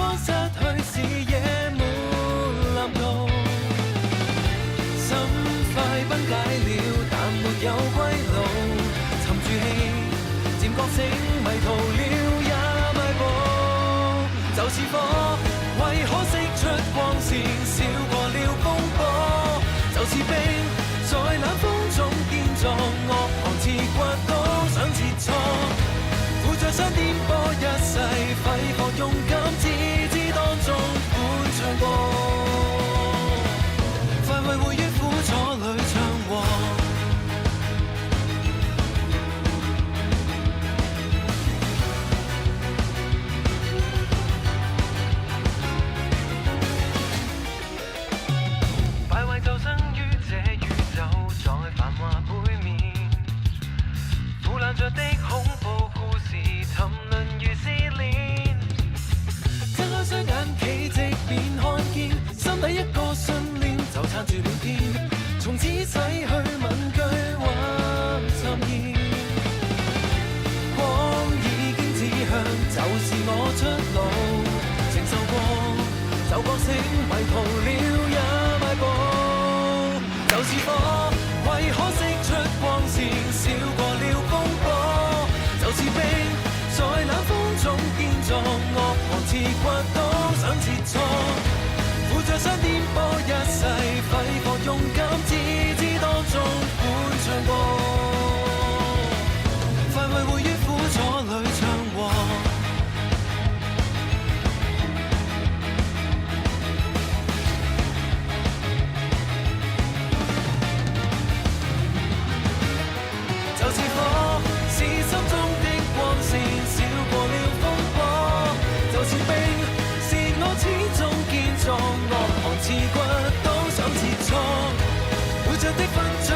方失去視野沒藍圖，心快崩解了，但沒有歸路。沉住氣，漸覺醒，迷途了也邁步。就是火，為可釋出光線，少過了風波。就是冰，在冷風中堅壯，惡寒刺骨都想切磋。負着想顛簸一世，揮霍勇敢，自知當中歡唱過。快為活於苦楚裏唱和。敗壞就生於這宇宙，在繁華背面，腐爛着的恐怖故事，沉淪如試煉。睜開雙眼，奇蹟便看見，心底一個信念就撐住了天。從此洗去問句或沉言，光已經指向，就是我出路。承受過，就覺醒，迷途了也邁步。就是火，為可釋出光線，少過了風波。就是冰，在冷風中堅壯，惡寒刺骨都想切磋。負着想顛簸一世，揮霍勇敢，自知當中歡唱過。快為活於苦楚裏唱和。就是火，是心中的光線，少過了風波。就是冰，是我始終堅壯，惡寒刺骨都想切磋。活着的分鐘